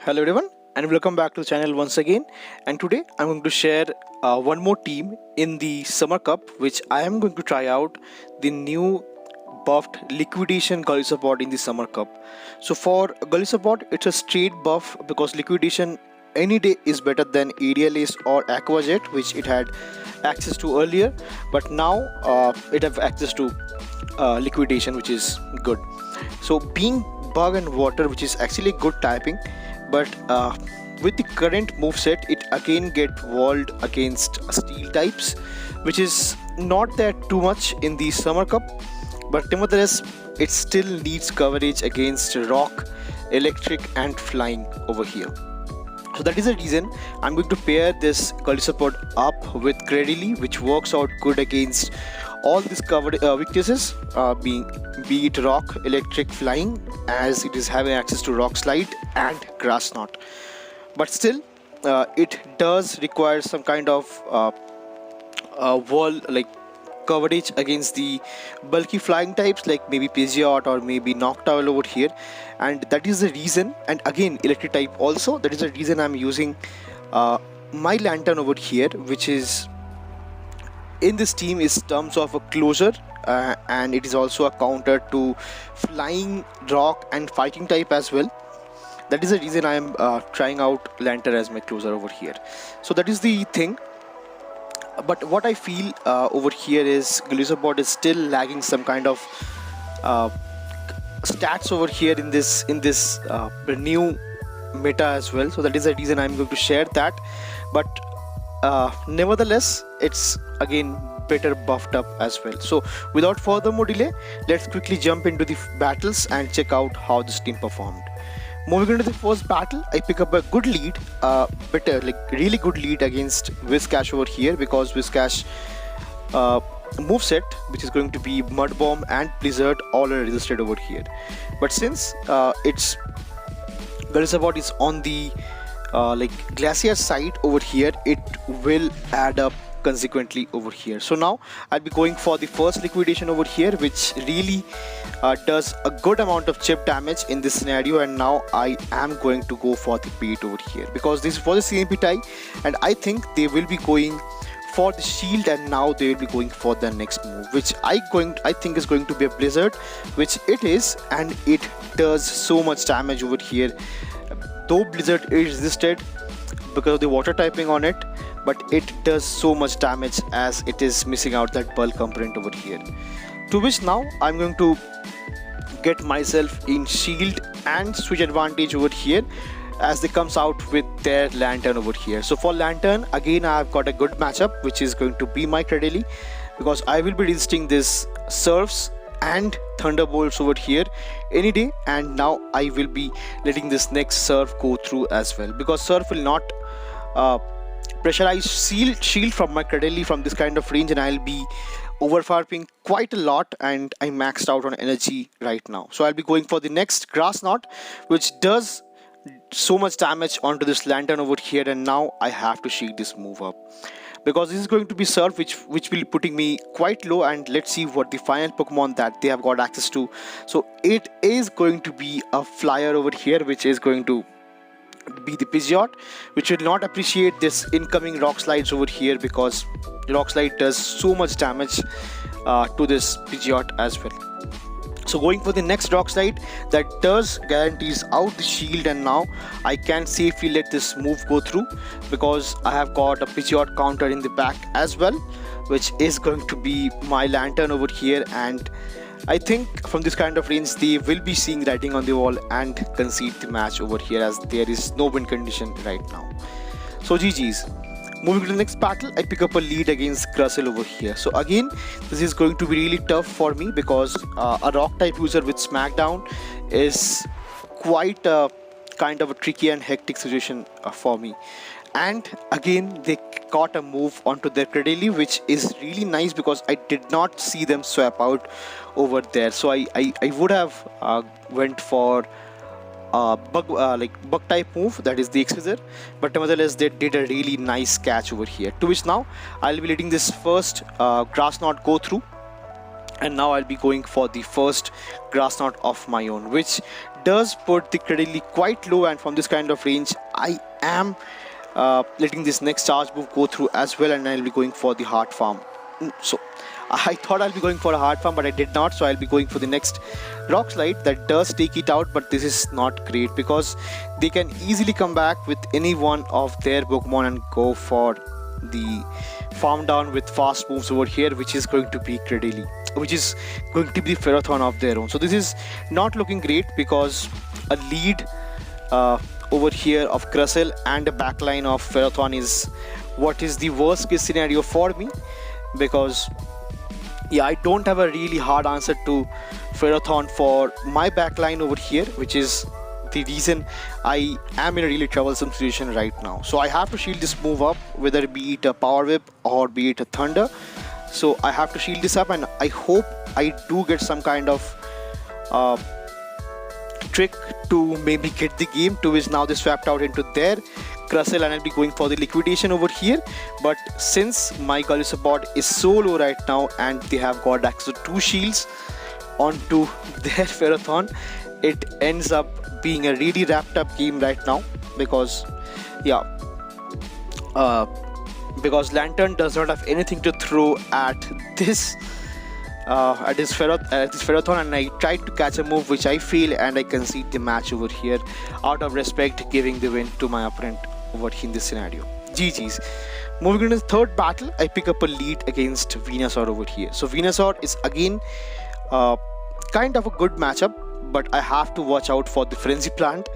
Hello everyone and welcome back to the channel once again, and today I'm going to share one more team in the Summer Cup, which I am going to try out the new buffed Liquidation GOLISOPOD in the Summer Cup. So for GOLISOPOD, it's a straight buff because Liquidation any day is better than Aerial Ace or Aqua Jet, which it had access to earlier, but now it have access to Liquidation, which is good. So being Bug and Water, which is actually good typing, but with the current moveset it again get walled against steel types, which is not that too much in the Summer Cup, but nevertheless it still needs coverage against rock, electric and flying over here. So that is the reason I'm going to pair this GOLISOPOD up with Cradily, which works out good against all these covered weaknesses, be it rock, electric, flying, as it is having access to rock slide and grass knot. But still it does require some kind of wall like coverage against the bulky flying types like maybe Pidgeot or maybe Noctowl over here, and that is the reason, and again electric type also, that is the reason I'm using my Lanturn over here, which is in this team is terms of a closer, and it is also a counter to flying, rock and fighting type as well. That is the reason I am trying out Lanturn as my closer over here. So that is the thing. But what I feel over here is GOLISOPOD is still lagging some kind of stats over here in this new meta as well. So that is the reason I'm going to share that. But nevertheless, it's again better buffed up as well. So without further more delay, let's quickly jump into the battles and check out how this team performed. Moving into the first battle, I pick up a good lead, really good lead against Whiscash over here, because Whiscash moveset, which is going to be Mud Bomb and Blizzard, all are resisted over here. But since its GOLISOPOD is on the Glacier side over here, it will add up consequently over here. So now I'll be going for the first Liquidation over here, which really does a good amount of chip damage in this scenario, and now I am going to go for the bait over here because this is for the CMP tie, and I think they will be going for the shield, and now they will be going for the next move, which I think is going to be a Blizzard, which it is, and it does so much damage over here. Though Blizzard is resisted because of the water typing on it, but it does so much damage as it is missing out that bulk component over here. To which now I'm going to get myself in shield and switch advantage over here as they comes out with their Lanturn over here. So for Lanturn, again I've got a good matchup, which is going to be my Cradily, because I will be resisting this Surfs and Thunderbolts over here any day, and now I will be letting this next Surf go through as well, because Surf will not pressurize shield from my Cradily from this kind of range, and I'll be overfarming quite a lot, and I maxed out on energy right now. So I'll be going for the next Grass Knot, which does so much damage onto this Lanturn over here, and now I have to shield this move up because this is going to be Surf, which will be putting me quite low. And let's see what the final Pokemon that they have got access to. So it is going to be a Flyer over here, which is going to be the Pidgeot, which will not appreciate this incoming rock slides over here, because rock slide does so much damage to this Pidgeot as well. So going for the next rock slide, that does guarantees out the shield, and now I can safely let this move go through because I have got a Pidgeot counter in the back as well, which is going to be my Lanturn over here. And I think from this kind of range they will be seeing writing on the wall and concede the match over here, as there is no win condition right now. So GG's. Moving to the next battle, I pick up a lead against Crustle over here. So again, this is going to be really tough for me because a rock type user with Smackdown is quite a kind of a tricky and hectic situation for me. And again they caught a move onto their Cradily, which is really nice because I did not see them swap out over there. So I would have went for bug type move, that is the X-Scissor, but nevertheless they did a really nice catch over here. To which now I'll be letting this first Grass Knot go through, and now I'll be going for the first Grass Knot of my own, which does put the Cradily quite low, and from this kind of range I am letting this next charge move go through as well, and I'll be going for the hard farm. So I thought I'll be going for a hard farm, but I did not, so I'll be going for the next rock slide that does take it out. But this is not great because they can easily come back with any one of their Pokemon and go for the farm down with fast moves over here, which is going to be Cradily, which is going to be the Ferrothorn of their own. So this is not looking great because a lead over here of Crustle and a backline of Ferrothorn is what is the worst case scenario for me, because yeah, I don't have a really hard answer to Ferrothorn for my backline over here, which is the reason I am in a really troublesome situation right now. So I have to shield this move up, whether be it a Power Whip or be it a Thunder. So I have to shield this up, and I hope I do get some kind of trick to maybe get the game, to which now they swapped out into their Crustle, and I'll be going for the liquidation over here. But since my Golisopod is so low right now and they have got access to 2 shields onto their Ferrothorn, it ends up being a really wrapped up game right now, because yeah, because Lanturn does not have anything to throw at this Ferrothorn, and I tried to catch a move which I fail, and I concede the match over here out of respect, giving the win to my opponent over here in this scenario. GG's. Moving into the third battle, I pick up a lead against Venusaur over here. So Venusaur is again kind of a good matchup, but I have to watch out for the Frenzy Plant,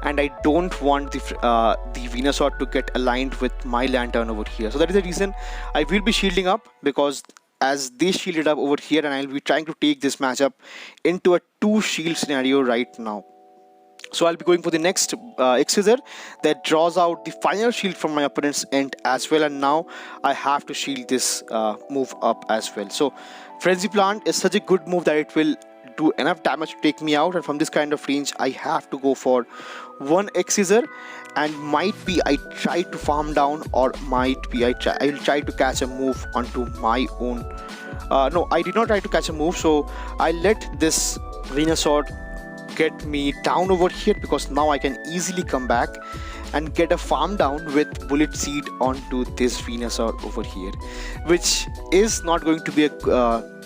and I don't want the Venusaur to get aligned with my Lanturn over here. So that is the reason I will be shielding up, because as they shielded up over here, and I'll be trying to take this matchup into a 2 shield scenario right now. So I'll be going for the next X-Scissor that draws out the final shield from my opponent's end as well, and now I have to shield this move up as well. So Frenzy Plant is such a good move that it will do enough damage to take me out, and from this kind of range I have to go for one X-Scissor, and might be I try to farm down, or might be I'll try to catch a move onto my own. No, I did not try to catch a move, so I let this Venusaur get me down over here, because now I can easily come back and get a farm down with Bullet Seed onto this Venusaur over here, which is not going to be a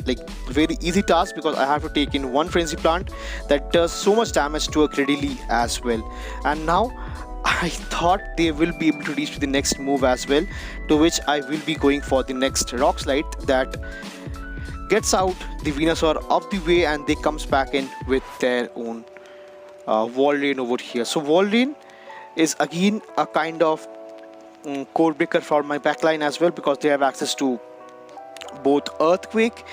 like very easy task, because I have to take in one Frenzy Plant that does so much damage to a Cradily as well. And now I thought they will be able to reach to the next move as well, to which I will be going for the next Rock Slide that gets out the Venusaur of the way, and they comes back in with their own Wall Rain over here. So Wall Rain is again a kind of core breaker for my backline as well, because they have access to both Earthquake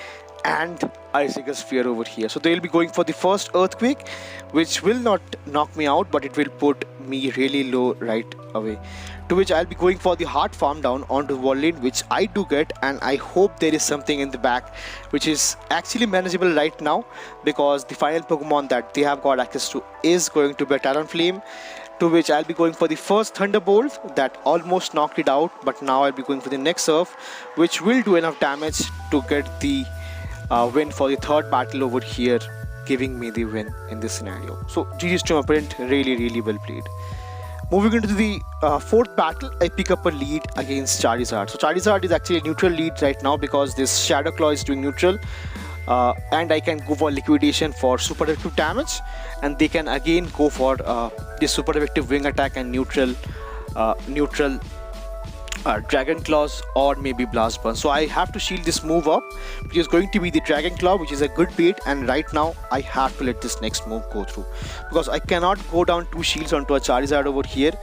and Icicle Sphere over here. So they will be going for the first Earthquake, which will not knock me out, but it will put me really low right away, to which I'll be going for the hard farm down onto Wall Lane, which I do get, and I hope there is something in the back which is actually manageable right now, because the final Pokemon that they have got access to is going to be a Talonflame, to which I'll be going for the first Thunderbolt that almost knocked it out, but now I'll be going for the next Surf, which will do enough damage to get the win for the third battle over here, giving me the win in this scenario. So GG's to my opponent, really well played. Moving into the fourth battle, I pick up a lead against Charizard. So Charizard is actually a neutral lead right now, because this Shadow Claw is doing neutral, and I can go for liquidation for super effective damage, and they can again go for this super effective wing attack and neutral Dragon Claws or maybe Blast Burn. So I have to shield this move up, which is going to be the Dragon Claw, which is a good bait, and right now I have to let this next move go through, because I cannot go down 2 shields onto a Charizard over here,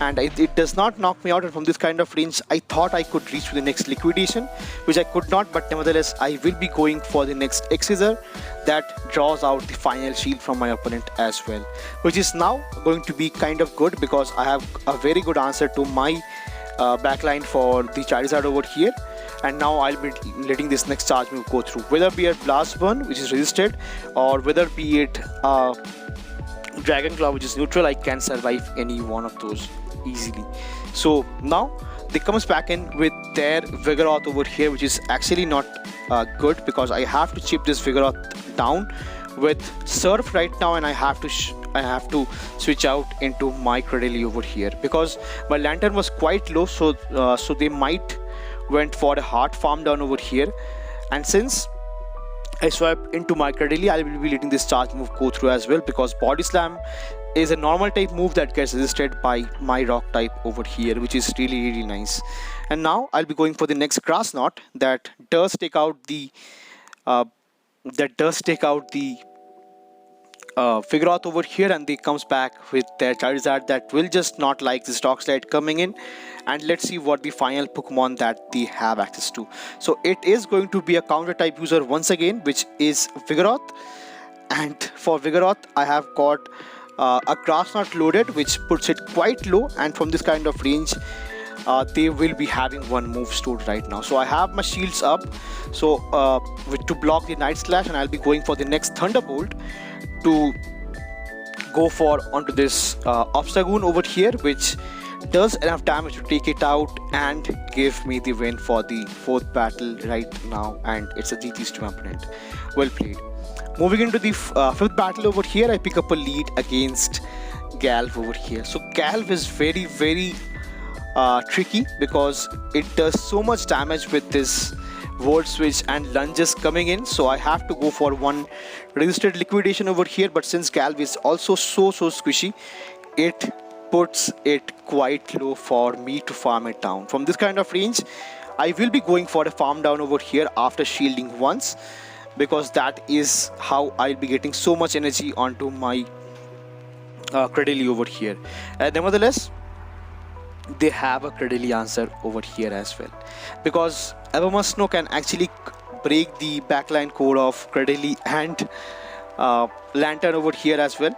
and it does not knock me out. And from this kind of range I thought I could reach to the next liquidation, which I could not, but nevertheless I will be going for the next X-Scissor that draws out the final shield from my opponent as well, which is now going to be kind of good, because I have a very good answer to my backline for the Charizard over here, and now I'll be letting this next charge move go through, whether be a Blast Burn, which is resisted, or whether be it Dragon Claw, which is neutral. I can survive any one of those easily. So now they comes back in with their Vigoroth over here, which is actually not good, because I have to chip this Vigoroth down with Surf right now, and I have to switch out into my Cradily over here because my Lanturn was quite low, so they might went for a hard farm down over here. And since I swipe into my Cradily, I will be letting this charge move go through as well, because Body Slam is a normal type move that gets resisted by my rock type over here, which is really nice. And now I'll be going for the next Grass Knot that does take out the Vigoroth over here, and they comes back with their Charizard that will just not like this Rock Slide coming in. And let's see what the final Pokemon that they have access to. So it is going to be a counter type user once again, which is Vigoroth. And for Vigoroth, I have got a Grass Knot loaded, which puts it quite low, and from this kind of range they will be having one move stored right now. So I have my shields up, so to block the Night Slash, and I'll be going for the next Thunderbolt to go for onto this Obstagoon over here, which does enough damage to take it out and give me the win for the 4th battle right now, and it's a GG's to my opponent. Well played. Moving into the 5th battle over here, I pick up a lead against Galv over here. So Galv is very tricky because it does so much damage with this Volt Switch and lunges coming in. So I have to go for one resisted liquidation over here, but since Galv is also so squishy, it puts it quite low for me to farm it down. From this kind of range, I will be going for a farm down over here after shielding once, because that is how I'll be getting so much energy onto my Cradily over here. Nevertheless, they have a Cradily answer over here as well, because Evermusno can actually break the backline core of Cradily and Lanturn over here as well.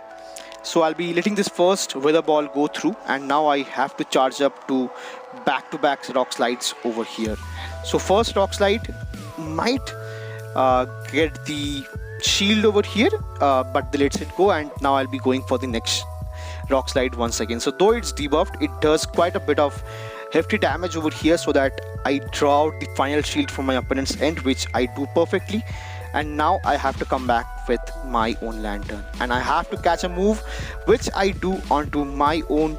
So I'll be letting this first Weather Ball go through, and now I have to charge up to back-to-back Rock Slides over here. So first Rock Slide might get the shield over here, but they lets it go, and now I'll be going for the next Rock Slide once again. So though it's debuffed, it does quite a bit of hefty damage over here, so that I draw out the final shield from my opponent's end, which I do perfectly. And now I have to come back with my own Lanturn, and I have to catch a move, which I do onto my own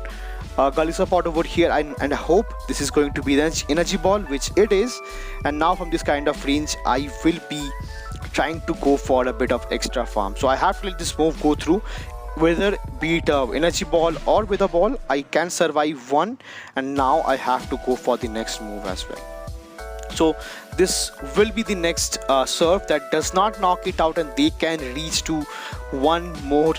Golisopod over here, and I hope this is going to be the energy ball, which it is. And now from this kind of range, I will be trying to go for a bit of extra farm. So I have to let this move go through, whether be it energy ball or with a ball. I can survive one, and now I have to go for the next move as well. So this will be the next Surf that does not knock it out, and they can reach to one more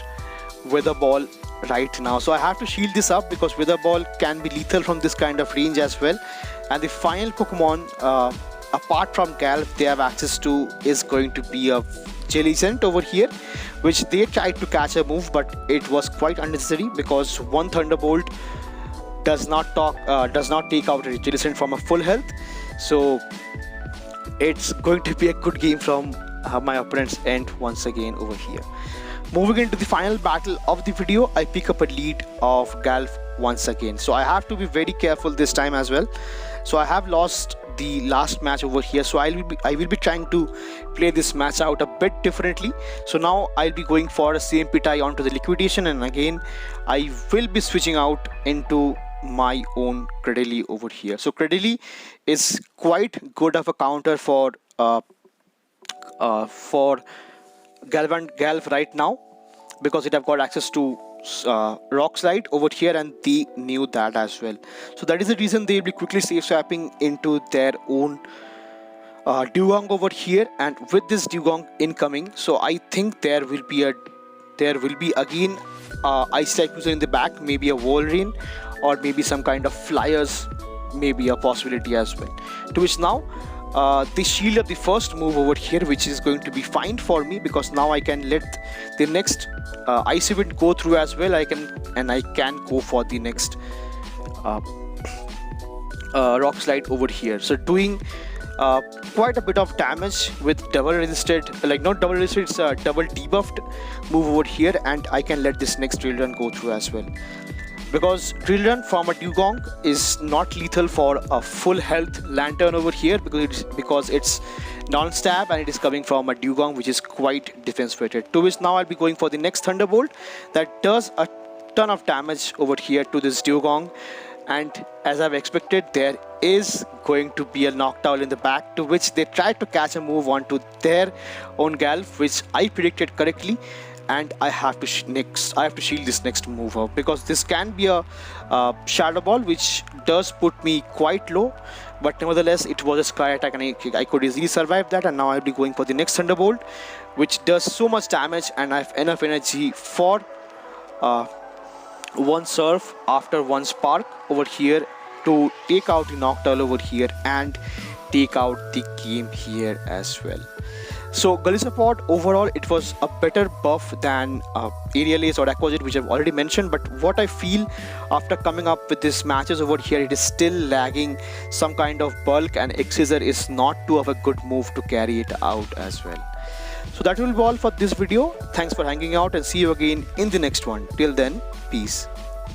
Weather Ball right now. So I have to shield this up because Weather Ball can be lethal from this kind of range as well. And the final Pokemon apart from Galv they have access to is going to be a Jellicent over here, which they tried to catch a move, but it was quite unnecessary because one Thunderbolt does not take out a Jellicent from a full health. So it's going to be a good game from my opponent's end once again over here. Moving into the final battle of the video, I pick up a lead of Galv once again. So I have to be very careful this time as well. So I have lost the last match over here, so I will be trying to play this match out a bit differently. So now I'll be going for a CMP tie onto the liquidation, and again I will be switching out into my own Cradily over here. So Cradily is quite good of a counter for Galv right now, because it have got access to Rock Slide over here, and they knew that as well. So that is the reason they will be quickly safe swapping into their own Dugong over here. And with this Dugong incoming, so I think there will be again Ice type user in the back, maybe a Wolverine or maybe some kind of Flyers, maybe a possibility as well. To which now they shield up the first move over here, which is going to be fine for me, because now I can let the next Ice Event go through as well. I can go for the next Rock Slide over here. So doing quite a bit of damage with double resisted, like not double resisted, it's a double debuffed move over here, and I can let this next Drill Run go through as well. Because Drill Run from a Dugong is not lethal for a full health Lanturn over here, because it's non-stab, and it is coming from a Dugong which is quite defense weighted. To which now I'll be going for the next Thunderbolt that does a ton of damage over here to this Dugong. And as I've expected, there is going to be a Noctowl in the back, to which they tried to catch a move onto their own Galv, which I predicted correctly. And I have to shield this next move up, because this can be a Shadow Ball, which does put me quite low. But nevertheless, it was a Sky Attack, and I could easily survive that. And now I'll be going for the next Thunderbolt, which does so much damage, and I have enough energy for one Surf after one Spark over here to take out the Noctowl over here and take out the game here as well. So Golisopod, overall it was a better buff than Aerial Ace or Aquajet, which I've already mentioned. But what I feel after coming up with these matches over here, it is still lagging some kind of bulk, and Xscissor is not too of a good move to carry it out as well. So that will be all for this video. Thanks for hanging out, and see you again in the next one. Till then, peace.